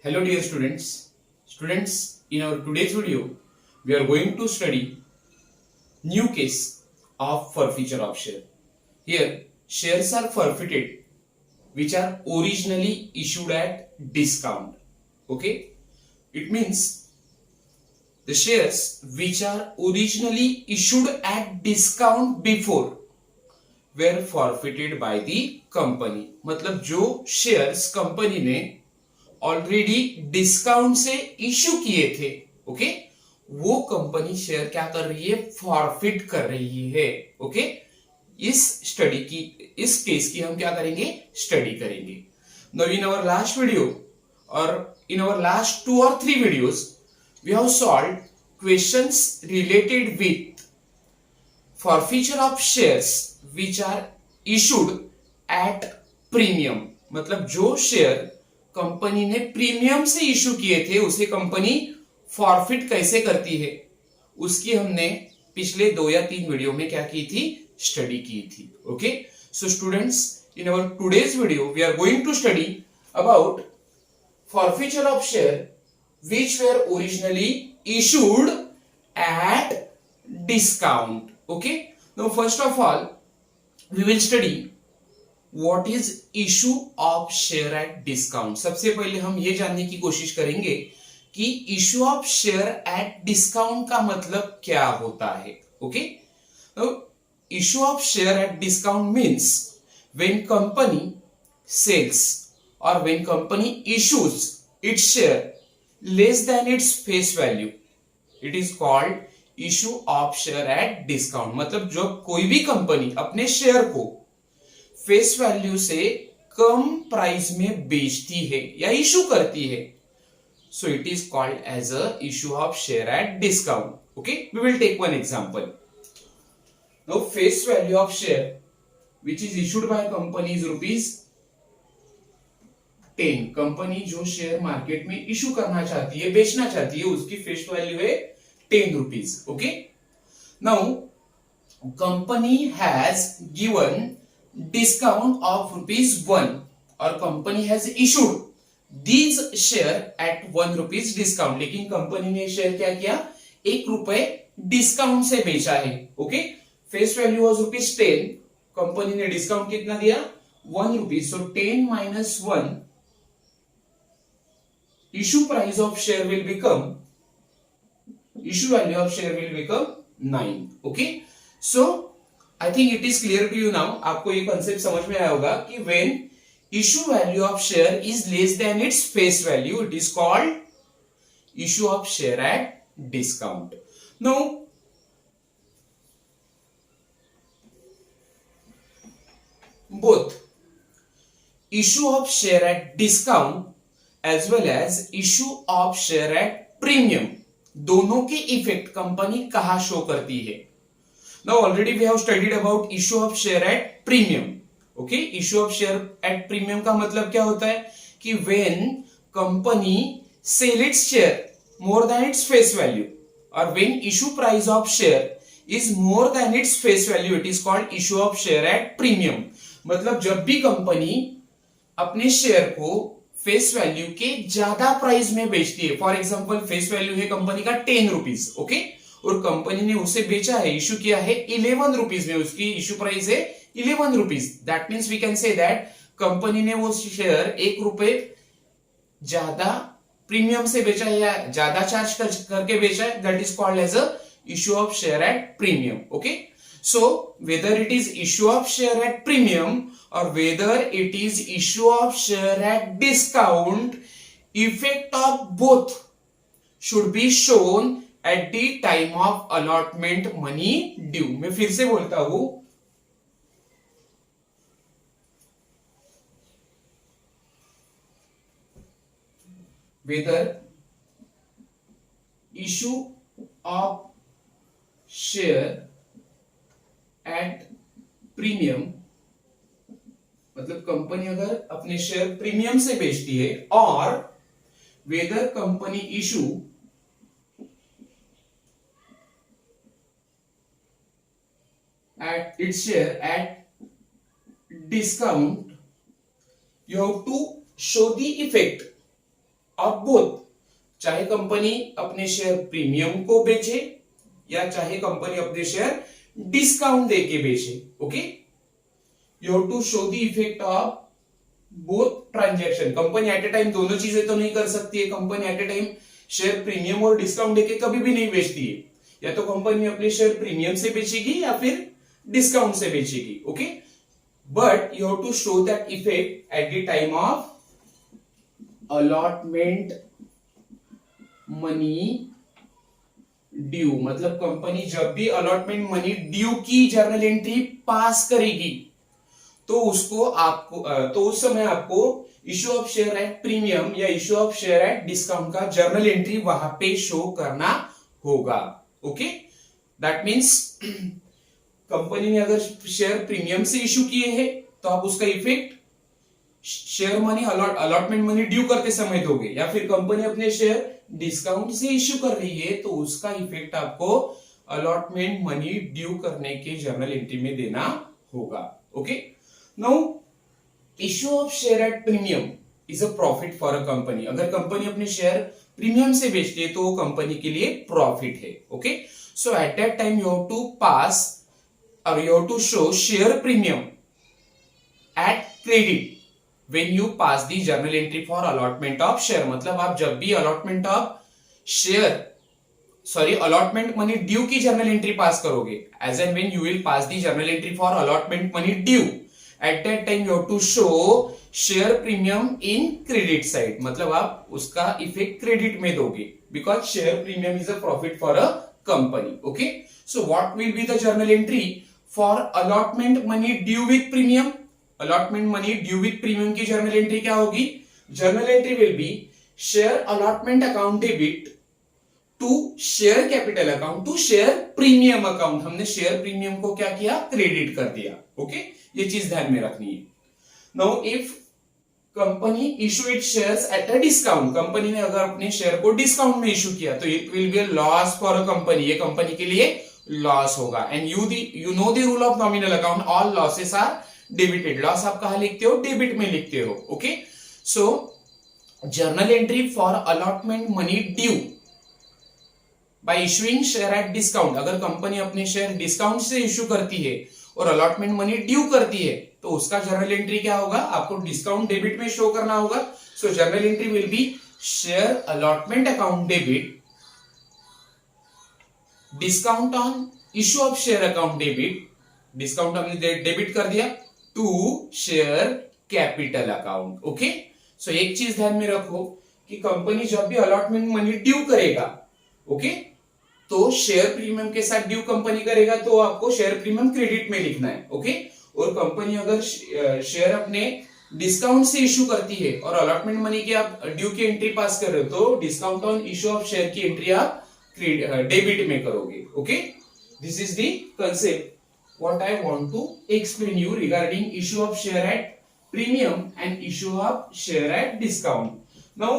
Hello dear students. Students, in our today's video, we are going to study new case of forfeiture of share. Here, shares are forfeited which are originally issued at discount. Okay? It means the shares which are originally issued at discount before were forfeited by the company. मतलब जो shares company ने already discount से issue किए थे, okay, वो company share क्या कर रही है, फॉरफिट कर रही है। ओके, इस केस की हम क्या करेंगे, स्टडी करेंगे। Now in our last video और in our last 2 or 3 videos we have solved questions related with forfeiture of shares which are issued at premium. मतलब जो शेयर कंपनी ने प्रीमियम से इशू किए थे उसे कंपनी फॉरफिट कैसे करती है, उसकी हमने पिछले 2 या 3 वीडियो में क्या की थी, स्टडी की थी। Okay, so students, in our today's video we are going to study about forfeiture of share which were originally issued at discount. Okay, now first of all we will study What is issue of share at discount। सबसे पहले हम ये जानने की कोशिश करेंगे कि issue of share at discount का मतलब क्या होता है। Okay, issue of share at discount means when company sells or when company issues its share less than its face value, it is called issue of share at discount। मतलब जब कोई भी company अपने शेयर को face value से कम price में बेचती है या इशू करती है, so it is called as a issue of share at discount. Okay, we will take one example. Now face value of share which is issued by company is ₹10। Company जो share market में issue करना चाहती है, बेचना चाहती है, उसकी face value है ₹10। Okay, now company has given discount of ₹1 और company has issued these share eight ₹1 discount. लेकिन कंपनी ने शेयर क्या किया, ₹1 डिस्काउंट से बेचा है। Okay, face value was ₹10, company ने डिस्काउंट कितना दिया, ₹1। सो 10 minus 1 issue price of share will become, issue value of share will become 9। Okay, so I think it is clear to you now. आपको ये कंसेप्ट समझ में आया होगा कि when issue value of share is less than its face value, it is called issue of share at discount. No both issue of share at discount as well as issue of share at premium, दोनों के effect company कहां show करती है। Now already we have studied about issue of share at premium। Okay, issue of share at premium का मतलब क्या होता है कि when company sell its share more than its face value or when issue price of share is more than its face value, it is called issue of share at premium। मतलब जब भी company अपने share को face value के ज्यादा price में बेचती है, फॉर एग्जांपल फेस वैल्यू है कंपनी का ₹10, ओके, और कंपनी ने उसे बेचा है, इशू किया है ₹11 में, उसकी इशू प्राइस है ₹11। That means we can say that company ने वो शेयर ₹1 ज्यादा प्रीमियम से बेचा है या ज्यादा चार्ज करके बेचा है। That is called as a issue of share at premium. Okay, so whether it is issue of share at premium और whether it is issue of share at discount, effect of both should be shown at the time of allotment money due. मैं फिर से बोलता हूं, whether issue of share at premium, मतलब company अगर अपने share premium से बेचती है, और whether company issue at its share at discount, you have to show the effect of both, चाहे कंपनी अपने शेयर प्रीमियम को बेचे या चाहे कंपनी अपने शेयर डिस्काउंट देके बेचे. Okay, you have to show the effect of both transaction. Company at a time दोनों चीजें तो नहीं कर सकती है. Company at a time share premium और डिस्काउंट देके कभी भी नहीं बेचती है. या तो कंपनी अपने शेयर प्रीमियम से बेचेगी या फिर डिस्काउंट से बेचेगी. Okay, but you have to show that effect at the time of allotment money due. मतलब कंपनी जब भी अलॉटमेंट मनी ड्यू की जर्नल एंट्री पास करेगी तो उसको आपको तो उस समय आपको issue of share at premium या issue of share at discount का जर्नल एंट्री वहां पे शो करना होगा. ओके, दैट मीन्स कंपनी ने अगर शेयर प्रीमियम से इश्यू किए हैं तो आप उसका effect share money allotment money due करते समय दोगे, या फिर कंपनी अपने शेयर डिस्काउंट से इश्यू कर रही है तो उसका इफेक्ट आपको अलॉटमेंट मनी ड्यू करने के जर्नल एंट्री में देना होगा. Okay, now issue of share at premium is a profit for a company. अगर कंपनी अपने शेयर प्रीमियम से बेचती है तो वो कंपनी के लिए प्रॉफिट है. Okay, so at that time you have to pass और you have to show share premium at credit when you pass the journal entry for allotment of share. मतलब आप जब भी allotment of share allotment money due की journal entry पास करोगे, as and when you will pass the journal entry for allotment money due, at that time you have to show share premium in credit side. मतलब आप उसका effect credit में दोगे because share premium is a profit for a company. Okay, so what will be the journal entry for allotment money due with premium? Allotment money due with premium की journal entry क्या होगी? Journal entry will be share allotment account debit to share capital account to share premium account. हमने share premium को क्या किया? Credit कर दिया. Okay, ये चीज ध्यान में रखनी है. Now if company issue it shares at a discount, company ने अगर अपने शेयर को डिस्काउंट में इशू किया तो it will be a loss for a company. ये कंपनी के लिए लॉस होगा. And you know the rule of nominal account, all losses are debited. Loss आप कहां लिखते हो? डेबिट में लिखते हो. Okay, so journal entry for allotment money due by issuing share at discount. अगर कंपनी अपने शेयर डिस्काउंट से इशू करती है और अलॉटमेंट मनी ड्यू करती है तो उसका जर्नल एंट्री क्या होगा? आपको डिस्काउंट डेबिट में शो करना होगा. So journal entry will be share allotment account debit, discount on issue of share account debit, discount हमने डेबिट कर दिया, to share capital account. Okay, so एक चीज ध्यान में रखो कि कंपनी जब भी अलॉटमेंट मनी ड्यू करेगा, ओके, तो शेयर प्रीमियम के साथ ड्यू कंपनी करेगा तो आपको शेयर प्रीमियम क्रेडिट में लिखना है. ओके, और कंपनी अगर शेयर अपने डिस्काउंट से इश्यू करती है और अलॉटमेंट मनी की आप ड्यू की एंट्री पास कर रहे हो तो discount on issue of share की एंट्री आप डेबिट में करोगे. Okay, this is the concept what I want to explain you regarding issue of share at premium and issue of share at discount. Now,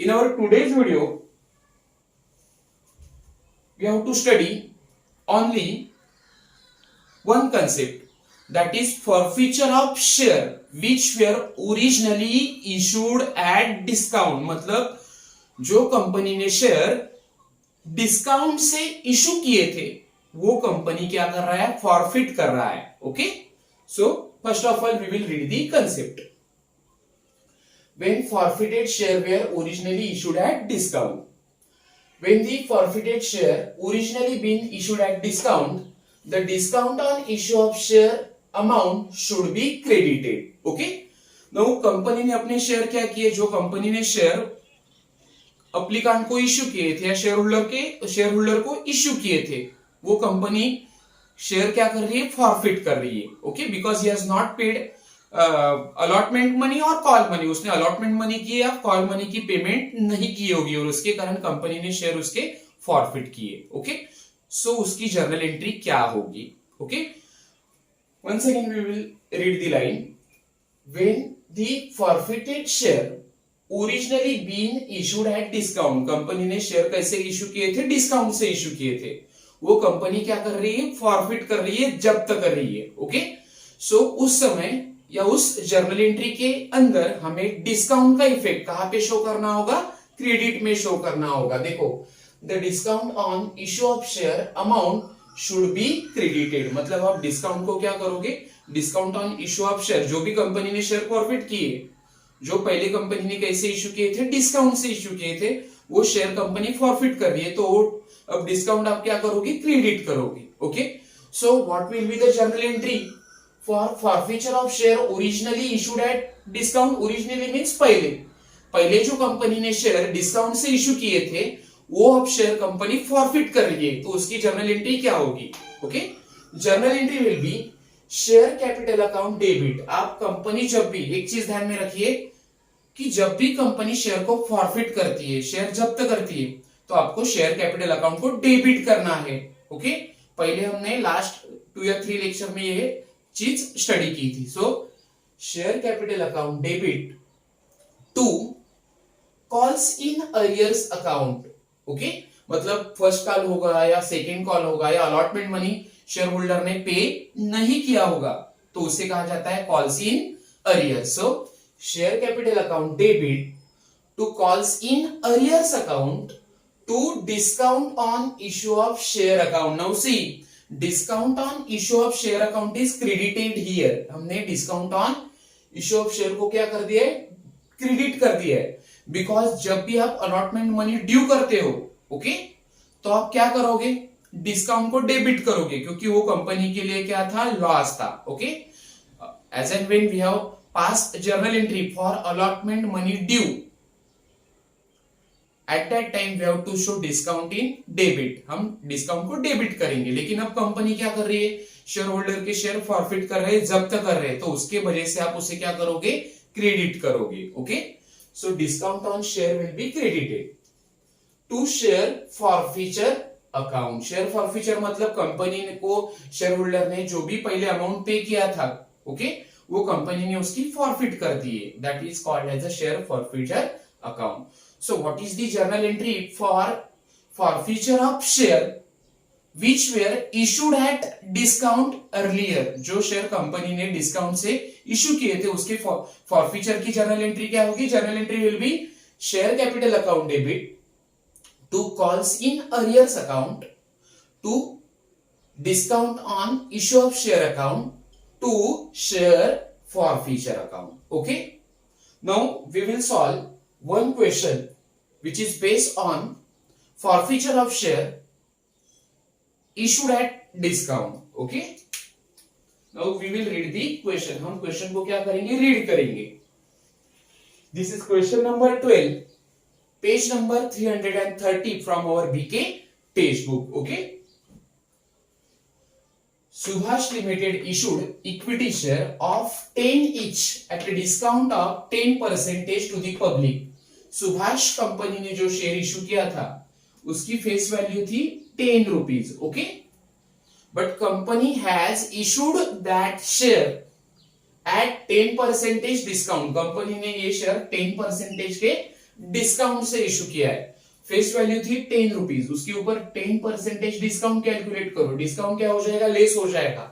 in our today's video, we have to study only one concept, that is forfeiture of share which were originally issued at discount. मतलब जो company ने share discount से issue किए थे वो company क्या कर रहा है? फॉरफिट कर रहा है. Okay, so first of all we will read the concept. When forfeited share were originally issued at discount, when the forfeited share originally been issued at discount, the discount on issue of share amount should be credited. Okay, now company ने अपने share क्या किए? जो company ने share अप्लीकांट को issue किए थे या शेयर होल्डर को इश्यू किए थे वो कंपनी शेयर क्या कर रही है? फॉरफिट कर रही है. Okay, because he has not paid allotment money और कॉल मनी. उसने अलॉटमेंट मनी की या कॉल मनी की पेमेंट नहीं की होगी और उसके कारण कंपनी ने शेयर उसके फॉरफिट किए. ओके, सो उसकी जर्नल एंट्री क्या होगी? Okay, once again we will read the line. When the forfeited share originally been issued at discount, company ने शेयर कैसे इशू किए थे? डिस्काउंट से इशू किए थे. वो कंपनी क्या कर रही है? फॉरफिट कर रही है, जब्त कर रही है. ओके, सो उस समय या उस जर्नल एंट्री के अंदर हमें डिस्काउंट का इफेक्ट कहां पे शो करना होगा, क्रेडिट में शो करना होगा। देखो, the discount on issue of share amount should be credited, मतलब आप डिस्काउंट को क्या करोगे, discount on issue of share, जो भी कंपनी ने शेयर फॉरफिट किए, जो पहले कंपनी ने कैसे इश्यू किए थे, डिस्काउंट से इश्यू किए थे, वो शेयर कंपनी फॉरफिट कर रही है, तो अब डिस्काउंट आप क्या करोगे, क्रेडिट करोगे। Okay, so what will be the journal entry for forfeiture of share originally issued at discount. Originally means पहले जो कंपनी ने शेयर डिस्काउंट से इश्यू किए थे, वो अब शेयर कंपनी फॉरफिट कर रही है, तो उसकी जर्नल एंट्री क्या होगी। Okay, journal entry will be share capital account debit. आप कंपनी जब भी, एक चीज ध्यान में रखिए कि जब भी कंपनी शेयर को फॉरफिट करती है, शेयर जब्त करती है, तो आपको शेयर कैपिटल अकाउंट को डेबिट करना है। ओके, पहले हमने लास्ट 2 या 3 लेक्चर में ये चीज स्टडी की थी। So share capital account debit to calls in arrears account. Okay, मतलब फर्स्ट कॉल होगा या सेकेंड कॉल होगा या अलॉटमेंट मनी शेयर होल्डर ने पे नहीं किया होगा, तो उसे कहा जाता है calls in arrears. So share capital account debit to calls in arrears account to discount on issue of share account. Now see, discount on issue of share account is credited here. हमने discount on issue of share को क्या कर दिया है, credit कर दिया है, because जब भी आप अलॉटमेंट मनी ड्यू करते हो, ओके, तो आप क्या करोगे, डिस्काउंट को डेबिट करोगे, क्योंकि वो कंपनी के लिए क्या था, लॉस था। Okay, as and when we have passed journal entry for allotment money due, at that time we have to show discount in debit. हम डिस्काउंट को डेबिट करेंगे, लेकिन अब कंपनी क्या कर रही है, शेयर होल्डर के शेयर फॉरफिट कर रहे हैं, जब्त कर रहे हैं, तो उसके वजह से आप उसे क्या करोगे, क्रेडिट करोगे। Okay, so discount on share will be credited to share forfeiture account. Share forfeiture मतलब कंपनी को, शेयर होल्डर ने जो भी पहले अमाउंट पे किया था, ओके, वो कंपनी ने उसकी फॉरफिट कर दी है, that is called as a share forfeiture account. So what is the journal entry for forfeiture of share which were issued at discount earlier? जो शेयर कंपनी ने डिस्काउंट से इश्यू किए थे, उसके फॉरफीचर की जर्नल एंट्री क्या होगी, journal entry will be share capital account debit to calls in arrears account to discount on issue of share account to share forfeiture account. Okay, now we will solve one question which is based on forfeiture of share issued at discount. Okay, now we will read the question. हम question को क्या करेंगे, read करेंगे। This is question number 12, page number 330 from our BK textbook. Okay, Subhash Limited issued equity share of 10 each at a discount of 10% to the public. Subhash company ने जो share issue किया था, उसकी फेस वैल्यू थी 10 rupees. Okay, but company has issued that share eight 10% discount. Company ने ये share 10% के discount से इशू किया है, फेस वैल्यू थी 10 रुपीज, उसके ऊपर 10% डिस्काउंट कैलकुलेट करो, डिस्काउंट क्या हो जाएगा, लेस हो जाएगा।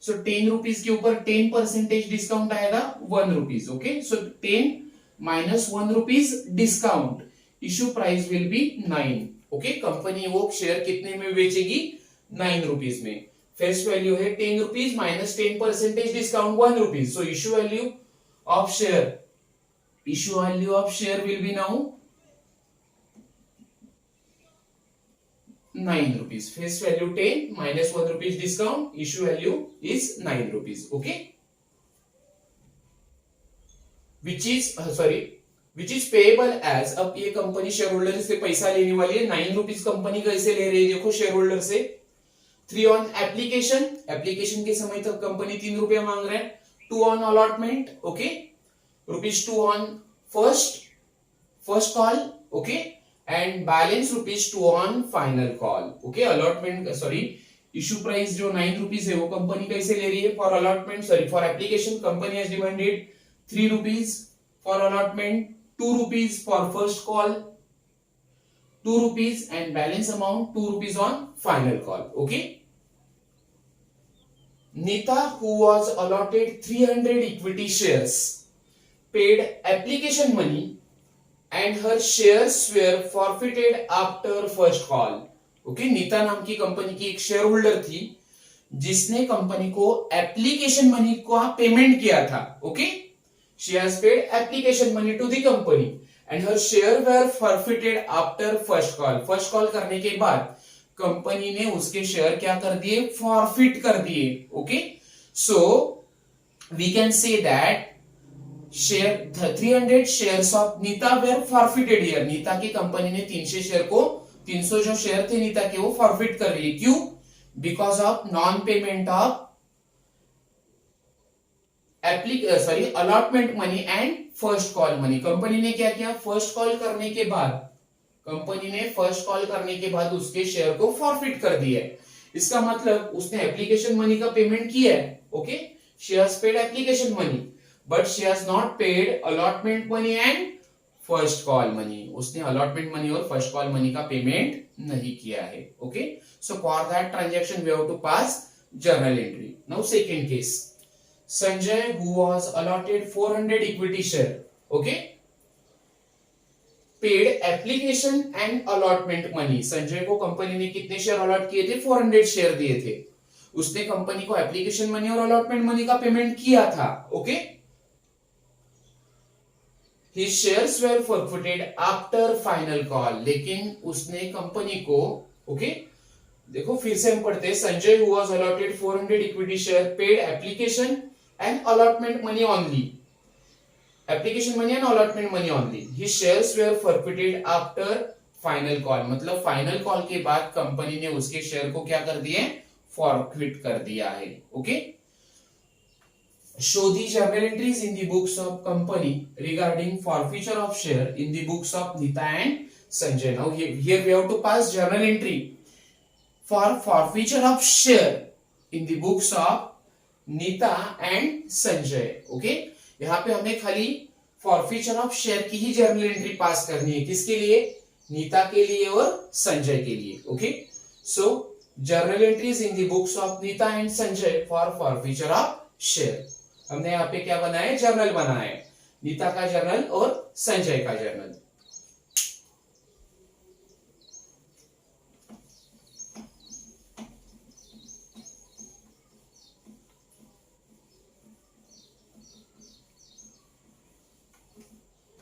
सो 10 रुपीज के ऊपर 10% डिस्काउंट आएगा 1 rupees. Okay, so 10 minus 1 rupees discount, issue price will be 9. Okay, company वो शेयर कितने में बेचेगी, 9 रुपीज में। फेस वैल्यू है 10 rupees minus 10% discount 1 rupees, so issue value of share will B now 9 rupees. Face value 10 minus 1 rupees discount, issue value is 9 rupees. Okay, which is payable as, अब ये company share holder से पैसा लेने वाली है, 9 rupees company कैसे ले रही है, देखो शेयर होल्डर से 3 ऑन एप्लीकेशन के समय तक कंपनी 3 रुपया मांग रहा है, 2 on allotment, okay, ₹2 on first call, okay, and balance ₹2 on final call. Okay, allotment issue price जो 9 रुपीज है, वो कंपनी कैसे ले रही है, for allotment for application company has demanded 3 rupees for allotment, 2 rupees for first call, 2 rupees and balance amount 2 rupees on final call. Okay, Nita, who was allotted 300 equity shares, paid application money and her shares were forfeited after first call. Okay, Nita नाम की company की एक share holder थी जिसने company को application money का payment किया था. Okay, she has paid application money to the company and her share were forfeited after first call. First call करने के बाद कंपनी ने उसके शेयर क्या कर दिए, फॉरफिट कर दिए. Okay, so we can say that share 300 shares of Nita were forfeited here. Nita की कंपनी ने 300 शेयर को 300 जो शेयर थे नीता के वो फॉरफिट कर रही है. क्यों? Because of non payment of allotment money and first call money. Company ने क्या किया, फर्स्ट कॉल करने के बाद कंपनी ने फर्स्ट कॉल करने के बाद उसके शेयर को फॉरफिट कर दिया है. इसका मतलब उसने एप्लीकेशन मनी का पेमेंट किया है. Okay, she has paid application money but she has not paid allotment money and first call money. उसने अलॉटमेंट मनी और फर्स्ट कॉल मनी का पेमेंट नहीं किया है. Okay, so for that transaction we have to pass journal entry. Now second case, Sanjay who was allotted 400 equity share, okay, paid application and allotment money. Sanjay को company ने कितने share allot किए थे, 400 share दिए थे. उसने कंपनी को एप्लीकेशन मनी और अलॉटमेंट मनी का पेमेंट किया था. Okay, his shares were forfeited after final call. लेकिन उसने कंपनी को, ओके, देखो फिर से हम पढ़ते हैं. Sanjay who was allotted 400 equity share paid application and allotment money only. Application money and allotment money only. His shares were forfeited after final call. मतलब फाइनल कॉल के बाद कंपनी ने उसके शेयर को क्या कर दिए, फॉरफिट कर दिया है. Okay, show the journal entries in the books of company regarding forfeiture of share in the books of Nita and Sanjay. Now here we have to pass journal entry for forfeiture of share in the books of Nita and Sanjay. Okay, यहाँ पे हमें खाली forfeiture of share की ही journal entry पास करनी है. किसके लिए, नीता के लिए और संजय के लिए. Okay, so journal entries in the books of Nita and Sanjay for forfeiture of share. हमने यहाँ पे क्या बनाया, जर्नल बनाया है, नीता का जर्नल और संजय का journal.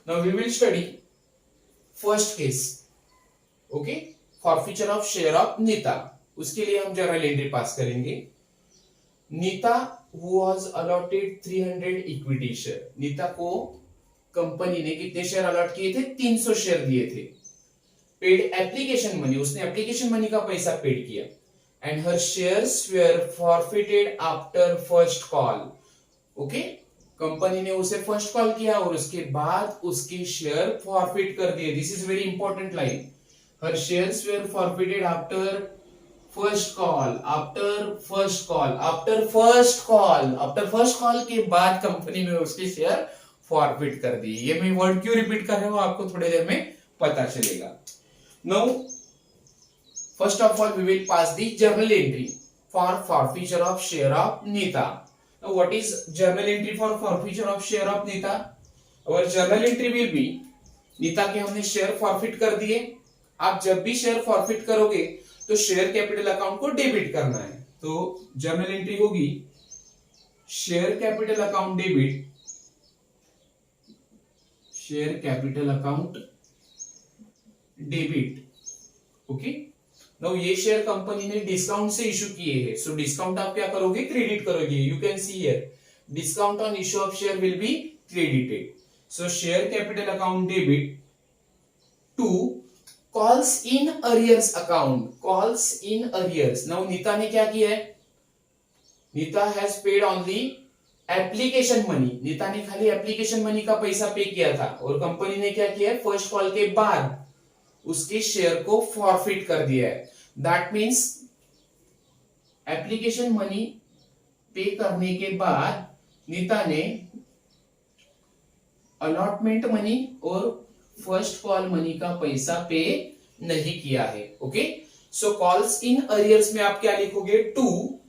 Now we will study first case. Okay, forfeiture of share of Nita. उसके लिए हम जर्नल एंट्री पास करेंगे. Nita who was allotted 300 equity share. Nita को कंपनी ने कितने शेयर अलॉट किए थे, 300 शेयर दिए थे. पेड एप्लीकेशन मनी, उसने एप्लीकेशन मनी का पैसा पेड किया. And her shares were forfeited after first call. Okay, company ने उसे फर्स्ट कॉल किया और उसके बाद उसके शेयर फॉरफिट कर दिए. This is very important line. Her shares were forfeited after first call. After first call, after first call, after first call के बाद कंपनी ने उसके शेयर फॉरफिट कर दिए. ये मैं वर्ड क्यों रिपीट कर रहा हूं आपको थोड़ी देर में पता चलेगा. Now first of all we will pass the journal entry for forfeiture of share of Nita. Now, what is journal entry for forfeiture of share of Nita? Our journal entry will be, Nita के हमने share forfeit कर दिए. आप जब भी share forfeit करोगे तो share capital account को डेबिट करना है. तो जर्नल एंट्री होगी share capital account debit, share capital account debit. Okay, now ये शेयर कंपनी ने डिस्काउंट से इशू किए हैं. सो डिस्काउंट आप क्या करोगे, क्रेडिट करोगे. You can see here discount on issue of share will be credited. So share capital account debit to calls in arrears account. Calls in arrears. Now Nita ने क्या किया है, Nita has paid only application money. Nita ने खाली application money का पैसा पे किया था और कंपनी ने क्या किया है, फर्स्ट कॉल के बाद उसके शेयर को फॉरफिट कर दिया है. दैट मीन्स एप्लीकेशन मनी पे करने के बाद नीता ने अलॉटमेंट मनी और फर्स्ट कॉल मनी का पैसा पे नहीं किया है. Okay, so calls in arrears में आप क्या लिखोगे, to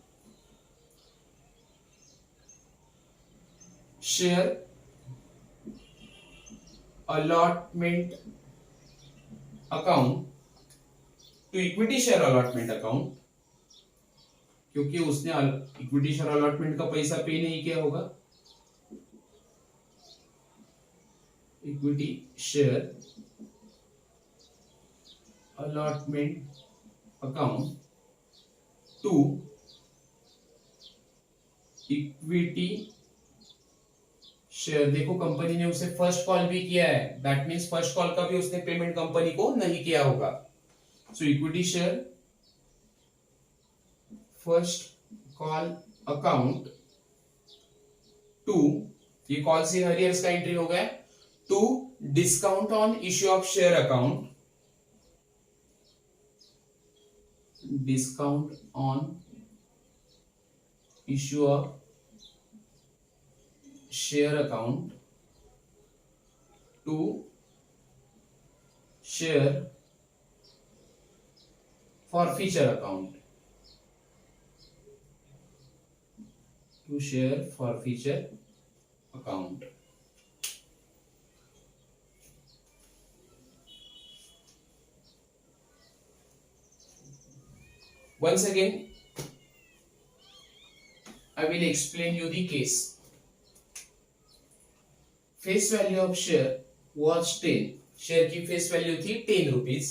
share allotment account to equity share allotment account, क्योंकि उसने इक्विटी शेयर अलॉटमेंट का पैसा पे नहीं किया होगा, equity share allotment account to equity share. देखो कंपनी ने उसे फर्स्ट कॉल भी किया है, दैट मीन्स फर्स्ट कॉल का भी उसने पेमेंट कंपनी को नहीं किया होगा। So equity share first call account to, ये कॉल्स इन अरियर्स का एंट्री हो गया, to discount on issue of share account, discount on issue of share account to share forfeiture account, to share forfeiture account। Once again I will explain you the case। Face value of share was 10, share की face value थी 10 rupees,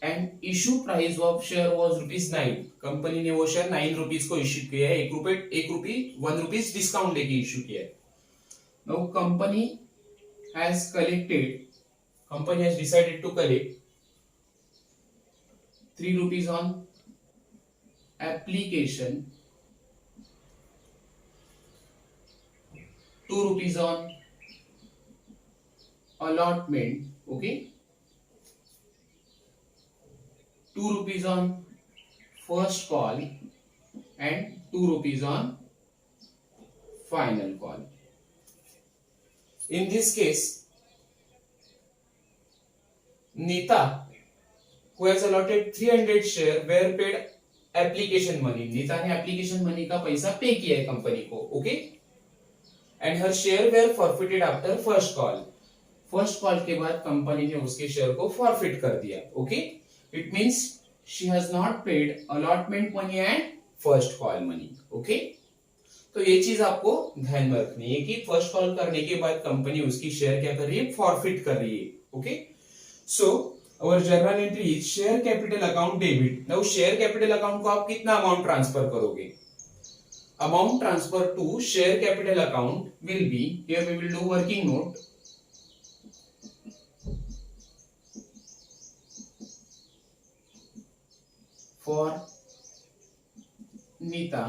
and issue price of share was ₹9। Company ने वो share 9 rupees को issue किया है, 1 rupees discount लेके issue किया है। Now company has decided to collect 3 rupees on application, 2 rupees on allotment, okay, 2 rupees on first call and 2 rupees on final call। In this case, Nita, who has allotted 300 share, were paid application money। Nita ने application money का पैसा पे किया है company को, okay, and her share were forfeited after first call. First call के बाद company ने उसके शेयर को फॉरफिट कर दिया, okay. It means she has not paid allotment money and first call money, okay. तो ये चीज आपको ध्यान में रखनी है कि फर्स्ट कॉल करने के बाद कंपनी उसकी शेयर क्या कर रही है, फॉरफिट कर रही है, okay. So our journal entry is share capital account debit. Now share capital account को आप कितना अमाउंट ट्रांसफर करोगे? Amount transfer to share capital account will be, here we will do working note, for Nita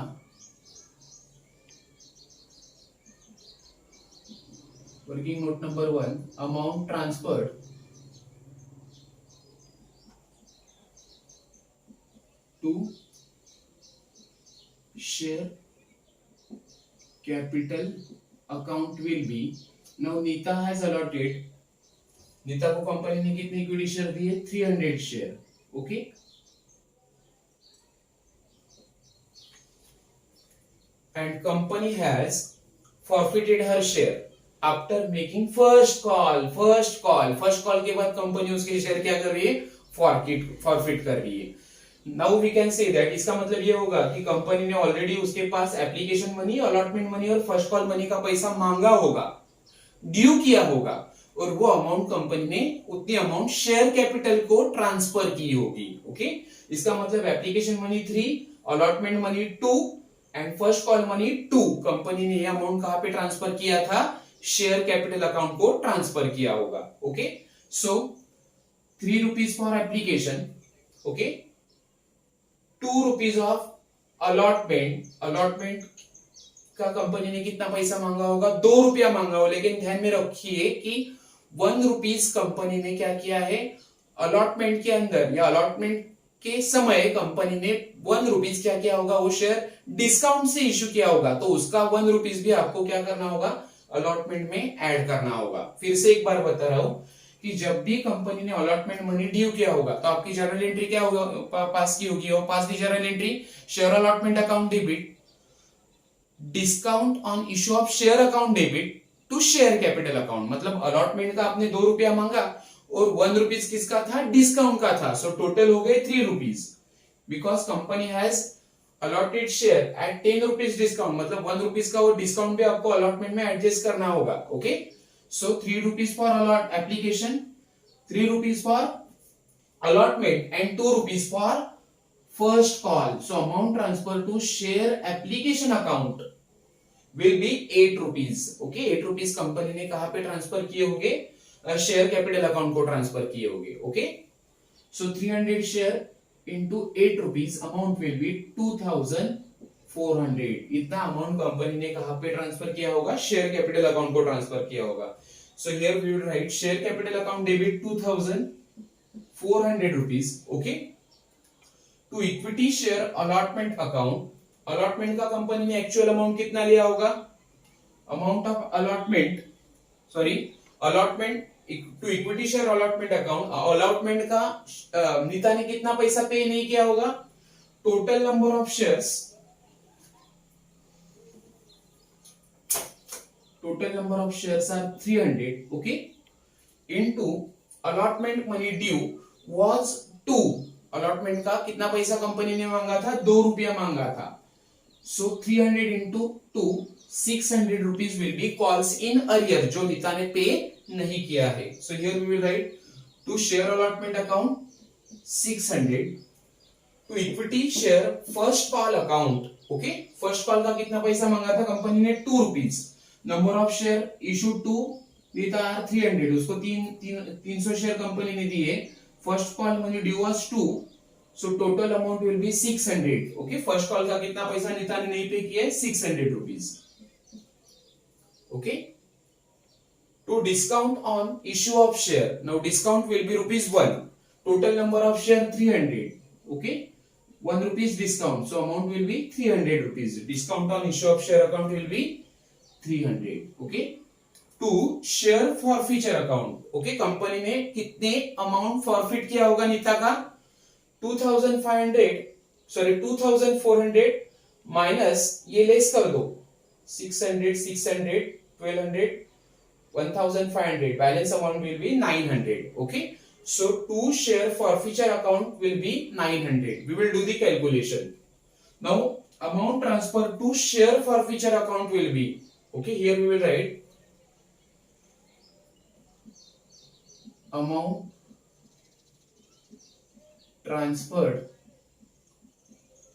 working note number 1, amount transferred to share capital account will be, now Nita has allotted, Nita को company ने कितनी equity share दी है? 300 share, okay. And company has forfeited her share after making first call। first call के बाद company उसके share क्या कर रही है? फॉरफिट कर रही है। Now we can say that, इसका मतलब ये होगा कि कंपनी ने ऑलरेडी उसके पास एप्लीकेशन मनी, अलॉटमेंट मनी और फर्स्ट कॉल मनी का पैसा मांगा होगा, ड्यू किया होगा, और वो अमाउंट कंपनी ने उतनी अमाउंट शेयर कैपिटल को ट्रांसफर की होगी, ओके। इसका मतलब application money 3, allotment money 2 and first call money 2, company ने ये अमाउंट कहां पे ट्रांसफर किया था? शेयर कैपिटल अकाउंट को ट्रांसफर किया होगा, okay. So 3 rupees for application, okay, 2 rupees of allotment का कंपनी ने कितना पैसा मांगा होगा? 2 रुपया मांगा हो, लेकिन ध्यान में रखिए कि 1 रुपीज कंपनी ने क्या किया है? अलॉटमेंट के अंदर या अलॉटमेंट के समय कंपनी ने 1 रुपीज क्या किया होगा? वो शेयर डिस्काउंट से इश्यू किया होगा, तो उसका 1 रुपीज भी आपको क्या करना होगा? अलॉटमेंट में ऐड करना होगा। फिर से एक बार बता रहा हूं कि जब भी कंपनी ने अलॉटमेंट मनी ड्यू किया होगा तो आपकी जर्नल एंट्री क्या होगा? पास की होगी, और pass the journal entry share allotment account debit, discount on issue of share account debit to share capital account, मतलब अलॉटमेंट का आपने 2 रुपया मांगा और 1 रुपीज किसका था, डिस्काउंट का था, सो टोटल हो गए 3 rupees, because company has allotted share eight 10 rupees discount, मतलब 1 रुपीज का वो डिस्काउंट भी आपको अलॉटमेंट में एडजस्ट करना होगा. Okay, so 3 rupees for allot application, 3 rupees for allotment and 2 rupees for first call. So amount transfer to share application account will be 8 rupees. Okay, 8 rupees company ने कहां पे ट्रांसफर किए होंगे, शेयर कैपिटल अकाउंट को transfer किए होंगे. Okay, so 300 share into 8 rupees amount will be 2400. इतना amount company ने कहां पे ट्रांसफर किया होगा, शेयर कैपिटल अकाउंट को ट्रांसफर किया होगा. So here we will write share capital account debit 2400 rupees. Okay, to equity share allotment account. allotment का कंपनी ने एक्चुअल अमाउंट कितना लिया होगा, amount of allotment, sorry allotment to equity share allotment account, allotment का नीता ने कितना पैसा pay नहीं किया होगा, total number of shares, total number of shares are 300. Okay, into allotment money due was 2. allotment का कितना पैसा कंपनी ने मांगा था, 2 रुपया मांगा था. So 300 into 2, 600 rupees will be calls in arrear, जो नीता ने पे नहीं किया है. So here we will write to share allotment account 600, to equity share first call account. Okay, first call का कितना पैसा मांगा था कंपनी ने, 2 rupees. Number of share issued to Nita 300, उसको 300 शेयर कंपनी ने दिए. First call money due was 2, so total amount will be 600. Okay, first call का कितना पैसा नीता ने नहीं पे किया है, 600 रुपीज. Okay, to discount on issue of share, now discount will be ₹1. Total number of share 300. Okay, 1 rupees discount, so amount will be 300 rupees. Discount on issue of share account will be 300. Okay, to share forfeiture account. Okay, company ने कितने amount forfeit किया होगा नीता का, 2400 minus ये less कर दो, 600 600 1200 1500, balance amount will B 900. Okay, so to share forfeiture account will be 900. We will do the calculation. Now amount transfer to share forfeiture account will be, okay, here we will write amount transferred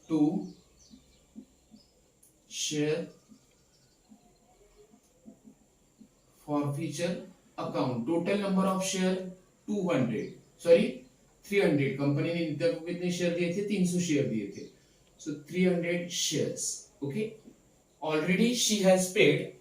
to share forfeiture account. total number of share 200, sorry 300. Company ने नीता को कितने share दिए थे, 300 share दिए थे, so 300 shares. okay, already she has paid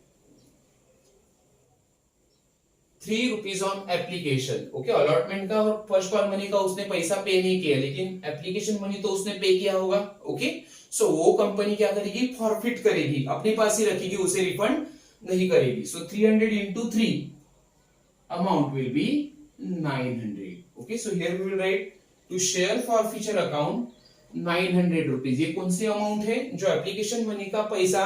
3 rupees on application. okay, allotment का और first call money का उसने पैसा पे नहीं किया, लेकिन एप्लीकेशन मनी तो उसने पे किया होगा. ओके, सो वो कंपनी क्या करेगी, फॉरफिट करेगी, अपने पास ही रखेगी, उसे रिफंड नहीं करेगी. सो 300 into 3 amount will be 900. okay, so here we will write to share forfeiture account 900 rupees. ये कौन सी अमाउंट है, जो एप्लीकेशन मनी का पैसा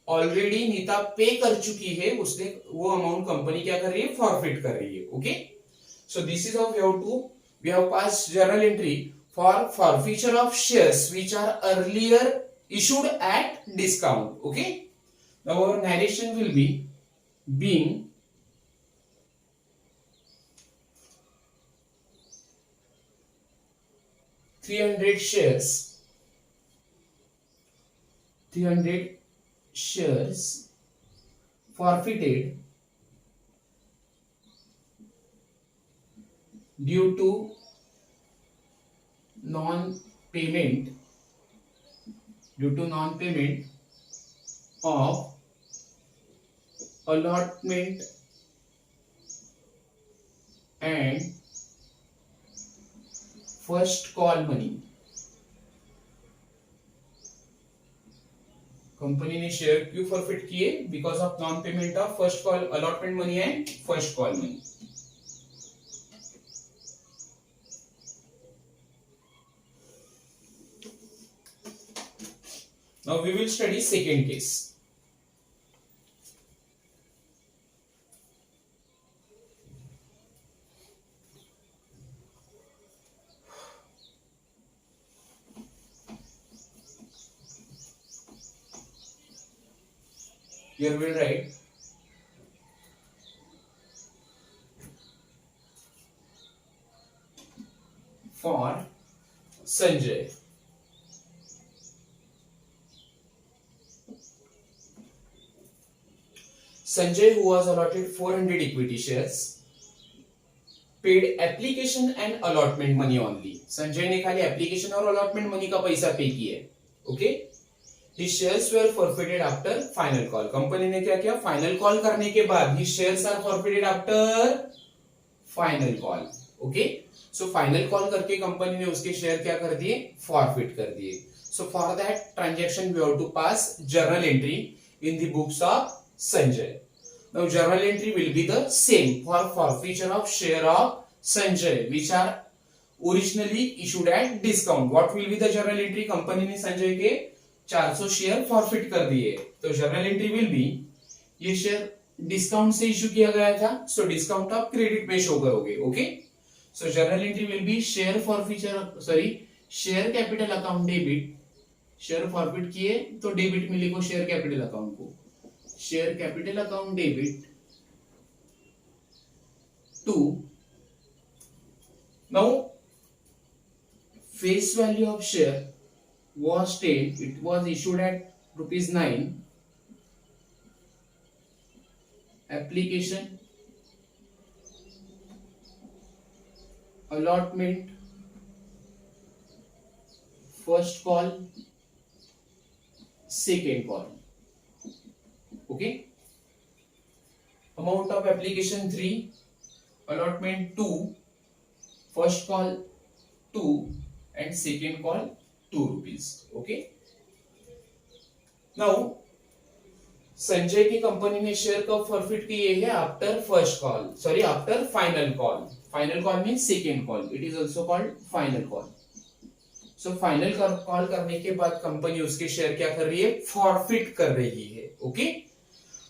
ऑलरेडी नीता पे कर चुकी है, उसने वो अमाउंट कंपनी क्या कर रही है, फॉरफिट कर रही है. Okay, so this is how we have pass journal entry for forfeiture of shares which are earlier issued at discount. Okay, now our narration will be being $300 shares forfeited due to non-payment of allotment and first call money. Company ने share क्यों forfeit किए, because of non payment of first call allotment money and first call money. Now we will study second case. Here we will write for Sanjay. Sanjay, who was allotted 400 equity shares, paid application and allotment money only. Sanjay ने खाली application और allotment money का पैसा पे किया है. Okay? His shares were forfeited after final call. Company ने क्या किया? फाइनल कॉल करने के बाद his shares are forfeited after final call. Okay? So final call करके कंपनी ने उसके शेयर क्या कर दिए? फॉरफिट कर दिए. So for that transaction we have to pass journal entry in the books of Sanjay. Now journal entry will be the same for forfeiture of share of Sanjay which are originally issued at discount. What will be the journal entry? कंपनी ने संजय के 400 share forfeit कर दिए, तो journal entry will be, ये share discount से issue किया गया था, सो डिस्काउंट आप क्रेडिट में शो करोगे. Okay, so journal entry will be share forfeiture, sorry share capital account debit. Share forfeit किए तो डेबिट में लिखो शेयर कैपिटल अकाउंट को, share capital account debit to. Now face value of share was 10, it was issued at rupees 9. Application, allotment, first call, second call. Okay, amount of application 3, allotment 2, first call 2 and second call 2 rupees. Okay. Now Sanjay की company ने share कब forfeit किए हैं? After first call, sorry after final call. Final call mean second call, it is also called final call. So final call करने के बाद company उसके share क्या कर रही है? फॉरफिट कर रही है. Okay,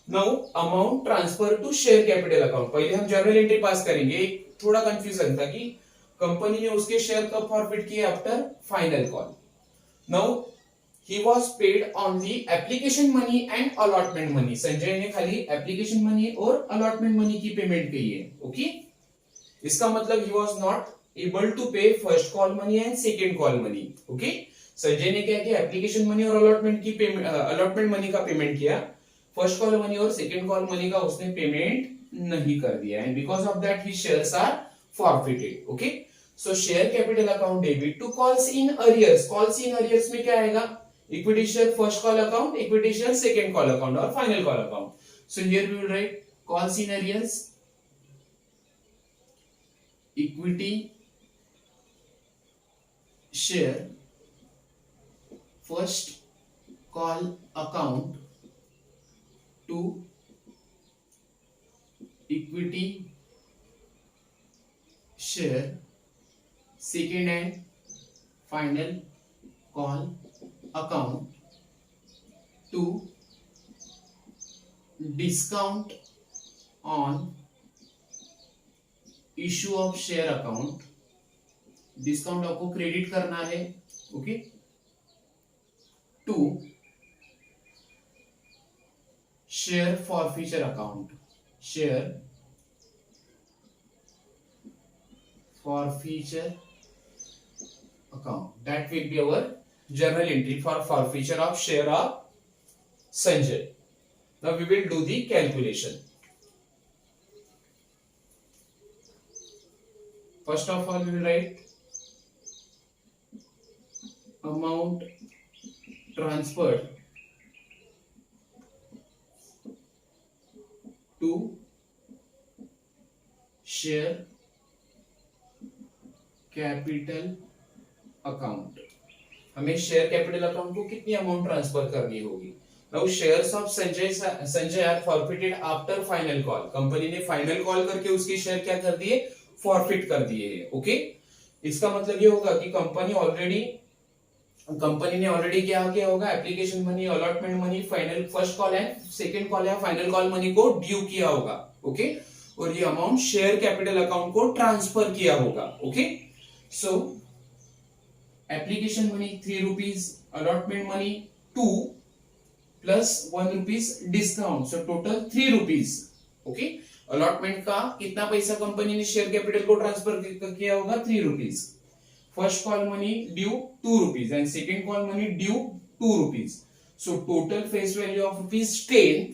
now amount transfer to share capital account. पहले हम जर्नल एंट्री पास करेंगे. थोड़ा कंफ्यूजन था कि कंपनी ने उसके शेयर कब फॉरफिट किए? After final call. Now he was paid only application money and allotment money. Sanjay ने खाली application money और allotment money की पेमेंट की है. ओके, इसका मतलब he was not able to pay first call money and second call money. Okay, Sanjay ने क्या किया? application money और allotment की पेमेंट, allotment money का पेमेंट किया, first call money और second call money का उसने पेमेंट नहीं कर दिया, and because of that his shares are forfeited. Okay, so share capital account debit to calls in arrears. Calls in arrears में क्या आएगा? Equity share first call account, equity share second call account और final call account. So here we will write calls in arrears, equity share first call account to equity share second and final call account to discount on issue of share account. Discount आपको credit करना है. Okay, to share forfeiture account, share forfeiture account. That will be our journal entry for forfeiture of share of Sanjay. Now we will do the calculation. First of all we will write amount transferred to share capital account. हमें share capital account को कितनी amount transfer करनी होगी? Now shares of Sanjay are forfeited after final call. Company ने final call करके उसके share क्या कर दिए? फॉरफिट कर दिए हैं. ओके, इसका मतलब ये होगा कि कंपनी ऑलरेडी कंपनी ने ऑलरेडी क्या किया होगा, application money, allotment money, final first call and second call या फाइनल कॉल मनी को ड्यू किया होगा, ओके, और ये अमाउंट शेयर कैपिटल अकाउंट को ट्रांसफर किया होगा, ओके। सो application money 3 rupees, allotment money 2 plus 1 rupees discount, so total 3 rupees, okay. Allotment का कितना पैसा कंपनी ने शेयर कैपिटल को ट्रांसफर किया होगा, 3 rupees. First call money due 2 rupees and second call money due 2 rupees. So total face value of rupees 10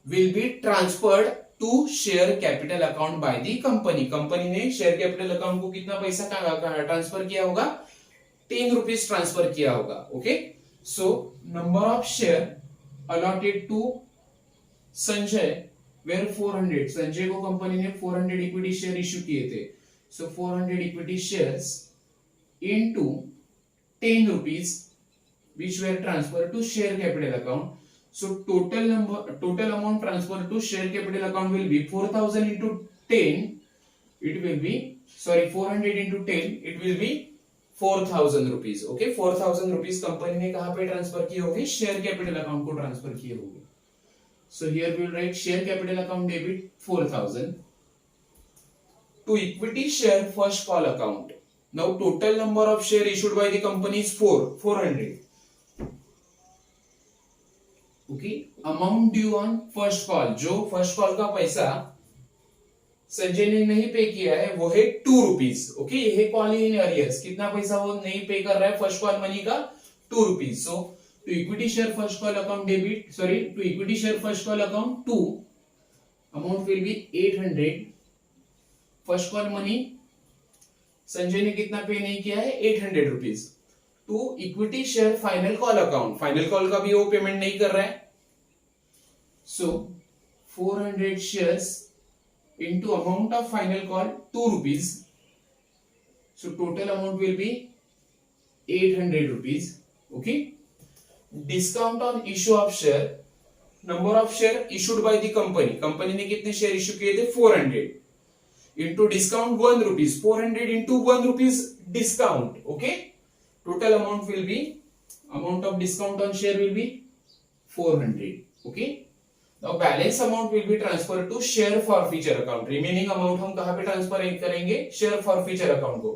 will be transferred to share capital account by the company. Company ने share capital account को कितना पैसा transfer किया होगा, 10 rupees transfer किया होगा, okay. So number of share allotted to Sanjay were 400, Sanjay को company ने 400 इक्विटी शेयर इश्यू किए थे, so 400 equity shares into 10 rupees which were transferred to share capital account. So total amount transferred to share capital account will be 4000 into 10, it will be, sorry, 400 into 10, it will be 4000 rupees, okay। 4000 rupees company ने कहां पे transfer की होगी, share capital account को transfer की होगी। So here we will write share capital account debit 4000 to equity share first call account. Now total number of share issued by the company is 400, okay। Amount due on first call, जो first call का पैसा संजय ने नहीं पे किया है वो है 2 rupees, ओके। ये है कॉल इन अरियर्स, कितना पैसा वो नहीं पे कर रहा है फर्स्ट कॉल मनी का, 2 rupees। So to equity share first call account debit, sorry, to equity share first call account 2, amount will be 800। First call money Sanjay ने कितना पे नहीं किया है, 800 rupees. To equity share final call account, final call का भी वो payment नहीं कर रहा है, so 400 shares into amount of final call 2 rupees, so total amount will be 800 rupees, okay. Discount on issue of share, number of share issued by the company, company ने कितने share issue किए थे, 400 into discount 1 rupees, 400 into 1 rupees discount, okay। Total amount will be, amount of discount on share will be 400, okay। Now balance amount will be transferred to share forfeiture account, remaining amount हम कहां पे transfer करेंगे, share forfeiture account को,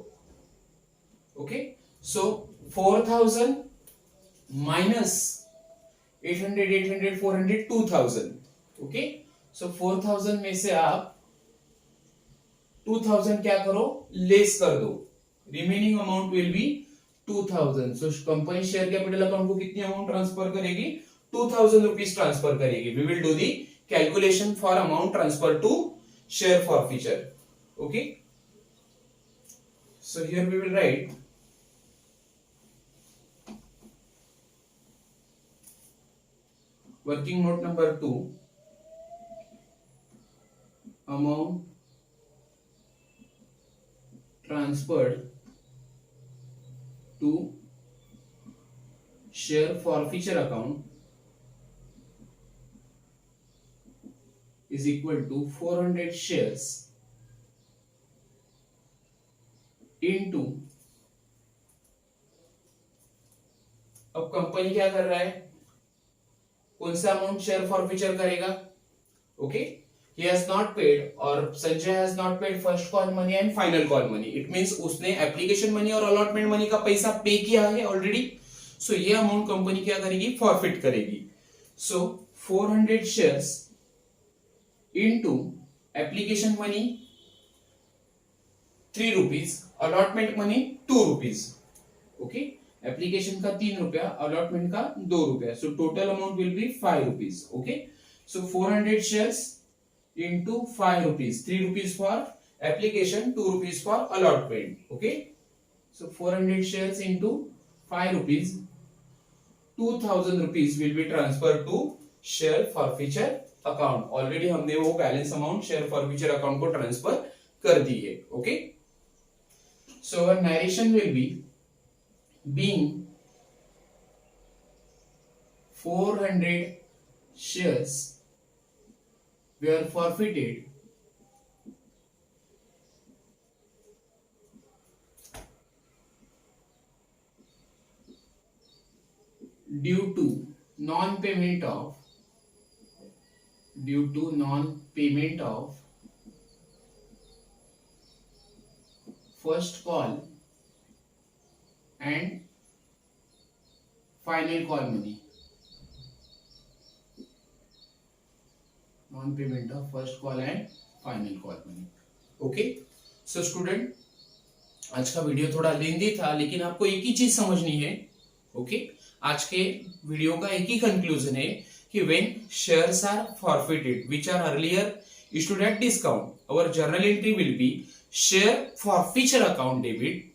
okay। So 4000 minus 800 800 400 2000, okay। So 4000 में से आप 2000 क्या करो, लेस कर दो, remaining amount will be 2000। So company share capital account को कितनी अमाउंट ट्रांसफर करेगी, 2000 रुपीज ट्रांसफर करेगी। We will do the calculation for amount transfer to share forfeiture, okay. So here we will write working note number 2, amount transferred to share forfeiture account is equal to 400 shares into, अब company क्या कर रहा है, कौन सा amount share forfeiture करेगा, okay. He has not paid or Sanjay has not paid first call money and final call money. It means उसने application money और अलॉटमेंट मनी का पैसा पे किया है ऑलरेडी, सो ये अमाउंट कंपनी क्या करेगी, फॉरफिट करेगी। सो 400 shares into application money 3 rupees, allotment money 2 rupees, okay. Application का 3 रुपया, अलॉटमेंट का 2 रुपया, सो total amount will B 5 rupees, okay. So 400 shares into 5 rupees, 3 rupees for application, 2 rupees for allotment, okay। So 400 shares into 5 rupees, 2000 rupees will be transferred to share forfeiture account। Already हमने वो balance amount share forfeiture account को transfer कर दी है, okay। So our narration will be, being 400 shares were forfeited due to non payment of first call and final call money, non payment of first call and final call money. Okay, so student, आज का video थोड़ा लेंदी था, लेकिन आपको एक ही चीज समझनी है। ओके, आज के वीडियो का एक ही कंक्लूजन है कि when shares are forfeited which are earlier issued at discount, our journal entry will be share forfeiture account debit,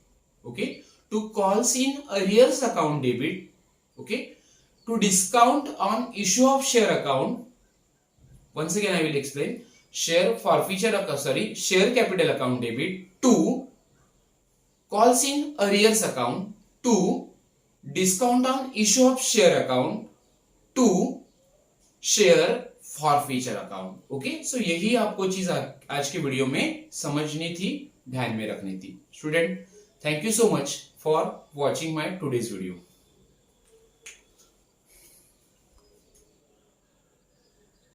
okay, to calls in arrears account debit, okay, to discount on issue of share account. Once again I will explain. Share forfeiture share capital account debit to calls in arrears account, to discount on issue of share account, to share forfeiture account. Okay, so यही आपको चीज आज के video में समझनी थी, ध्यान में रखनी थी। Student, thank you so much for watching my today's video.